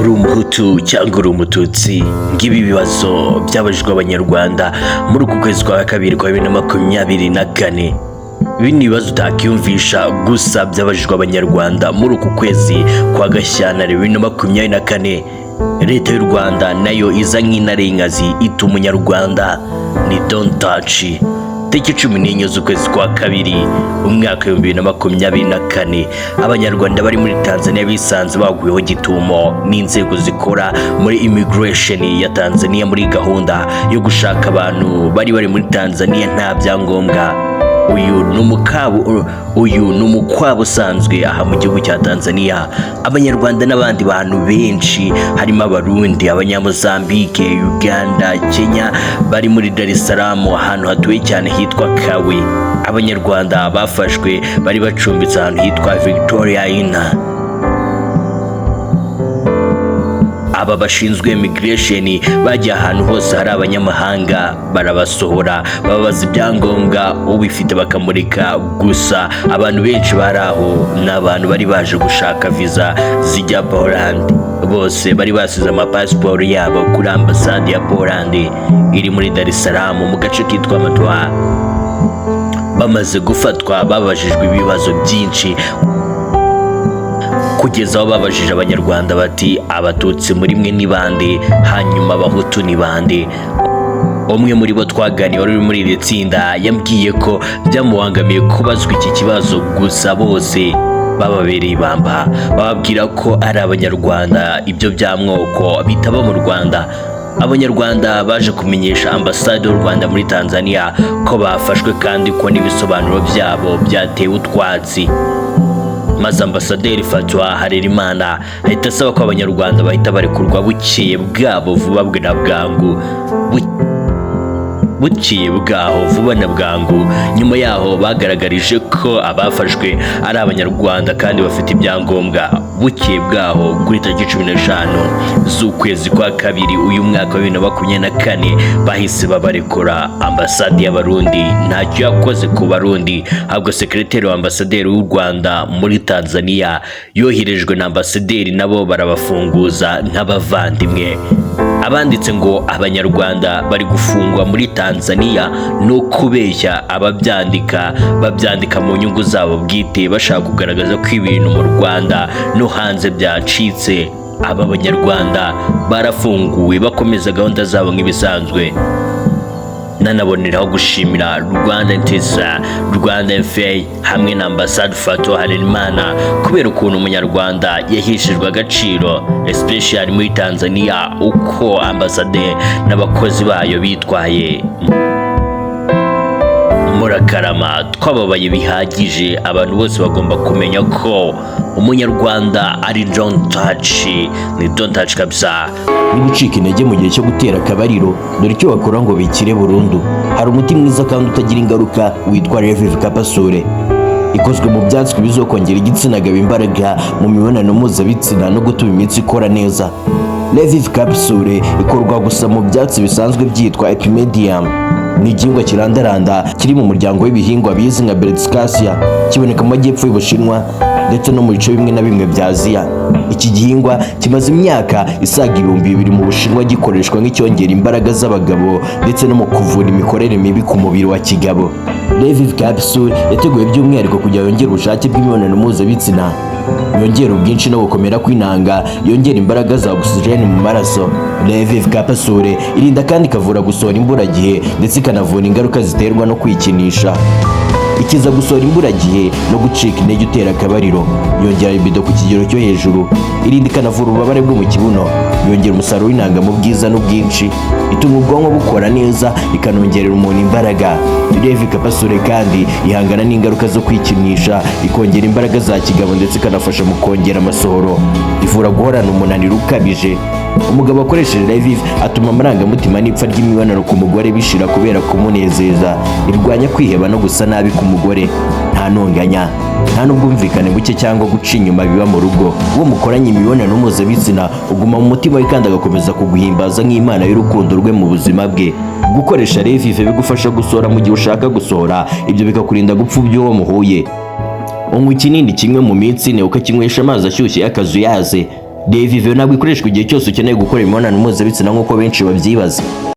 Uri Umuhutu cyangwa uri Umututsi, ngibi bibazo byabajijwe abanyarwanda muri uku kwezi kwa kabiri kwa 2024. Ibi ni ibibazo utakiyumvisha gusa byabajijwe abanyarwanda muri uku kwezi kwa Gashyantare 2024. Leta y'u Rwanda nayo iza nk'inarengazi ita umunyarwanda ni don't touch. Tariki 14 z'ukwezi kwa kabiri umwaka 2024, abanyarwanda bari muri Tanzania bisanze baguyeho gitumo n'inzego zikora muri immigration ya Tanzania muri gahunda yo gushaka abantu bari muri Tanzania nta byangombwa. Uyu ni umukwabo usanzwe aha mu gihugu cya Tanzania. Abanyarwanda n'abandi bantu benshi harimo abarundi, abanyamozambike, Uganda, Kenya bari muri Dar es Salaam ahantu hatuye cyane hitwa Kawe. Abanyarwanda bafashwe bari bacumbitse ahantu hitwa Victoria Ina. Aba bashinzwe immigration bajya ahantu hose hari abanyamahanga barabasohora, babaza ibyangombwa, ubifite bakamurika. Gusa abantu benshi baraho n'abantu bari baje gushaka visa zijya Poland, bose bari basize amapasiporo yabo kuri ambasade ya Poland iri muri Dar es Salaam mu gace kitwa Matwa. Bamaze gufatwa babajijwe ibibazo byinshi kugeza aho babajije abanyarwanda bati abatutsi muri mwe ni bande, hanyuma abahutu ni bande. Umwe muri bo twaganiye wari muri iri tsinda yambwiye ko byamuhangamiye kubazwa iki kibazo, gusa bose bababereye ibamba bababwira ko ari abanyarwanda, ibyo byamwoko bitaba mu Rwanda. Abanyarwanda baje kumenyesha ambasade y'u Rwanda muri Tanzania ko bafashwe kandi ko n'ibisobanuro byabo byatewe utwatsi. Maze ambasaderi Fatwa Harerimana ahita asaba ko abanyarwanda bahita barekurwa bukeye bwabo vuba na bwangu. Bukeye bwaho vuba na bwangu. Nyuma yaho bagaragarije ko abafashwe ari abanyarwanda kandi bafite ibyangombwa. Bukeye bwaho kuri tariki 15 z'ukwezi kwa kabiri uyu mwaka wa 2024 bahise babarekura. Ambasade y'Abarundi ntacyo yakoze ku Barundi, ahubwo sekreteri wa ambasaderi w'u Rwanda muri Tanzania yoherejwe na ambasaderi nabo barabafunguza nk'abavandimwe. Abanditse ngo abanyarwanda bari gufungwa muri Tanzania no kubeshya babyandika mu nyungu zabo bwite, bashaka kugaragaza ko ibintu mu Rwanda no hanze byacitse. Aba banyarwanda barafunguwe bakomeza gahunda zabo nk'ibisanzwe. Nanaboneraho gushimira Rwanda Ntesa, Rwanda FA hamwe na ambasade Fatwa Harerimana kubera ukuntu umunyarwanda yahishijwe agaciro, especially muri Tanzania, uko ambasade n'abakozi bayo bitwaye. Murakarama, twababaye bihagije. Abantu bose bagomba kumenya ko umunyarwanda ari don't touch, ni don't touch kabisa. Nibucika intege mu gihe cyo gutera akabariro, dore icyo bakora ngo bikire burundu. Hari umuti mwiza kandi utagira ingaruka witwa Revive Capsule. Ikozwe mu byatsi bizokongera igitsina gabo imbaraga mu mibonano mpuzabitsina no gutuma imitsi ikora neza. Revive Capsule ikorwa gusa mu byatsi bisanzwe byitwa Epimedium. Ni igihingwa kirandaranda kiri mu muryango w'ibihingwa bizi nka Brassicacia, kiboneka mu majyepfo y'Ubushinwa ndetse no mu bice bimwe na bimwe bya Aziya. Iki gihingwa kimaze imyaka isaga 2000 mu Bushinwa gikoreshwa nk'icyongera imbaraga z'abagabo ndetse no mu kuvura imikorere mibi ku mubiri wa kigabo. Revive Capsule yateguwe by'umwihariko kugira yongere ubushake bw'imibonano mpuzabitsina, yongera ubwinshi no gukomera kw'intanga, yongera imbaraga za oxygen mu maraso. Revive Capsule irinda kandi ikavura gusohora imburagihe ndetse ikanavura ingaruka ziterwa no kwikinisha. Ikiza gusohora imburagihe no gucika intege utera akabariro, yongera libido ku kigero cyo hejuru, irinda ikanavura ububabare bwo mu kibuno, yongera umusaruro w'intanga mu bwiza n'ubwinshi, ituma ubwonko bukora neza, ikanongerera umuntu imbaraga. Revive Capsule kandi ihangana n'ingaruka zo kwikinisha, ikongera imbaraga za kigabo ndetse ikanafasha mu kongera amasohoro, ivura guhorana umunaniro ukabije. Umugabo akoresheje Revive atuma amarangamutima n'ipfa ry'imibonano ku mugore bishira kubera kumunezeza, irwanya kwiheba no gusa nabi ku mugore. Nta ntonganya, nta n'ubwumvikane buke cyangwa guca inyuma biba mu rugo. Uwo mukoranye imibonano mpuzabitsina uguma mu mutima we kandi agakomeza kuguhimbaza nk'Imana y'urukundo rwe mu buzima bwe. Gukoresha Revive bigufasha gusohora mu gihe ushaka gusohora, ibyo bikakurinda gupfa uwo muhuye. Unywa ikinini kimwe mu minsi ine ukakinywesha amazi ashyushye y'akazuyaze. Revive ntabwo ikoreshwa igihe cyose ukeneye gukora imibonano mpuzabitsina nk'uko benshi babyibaza.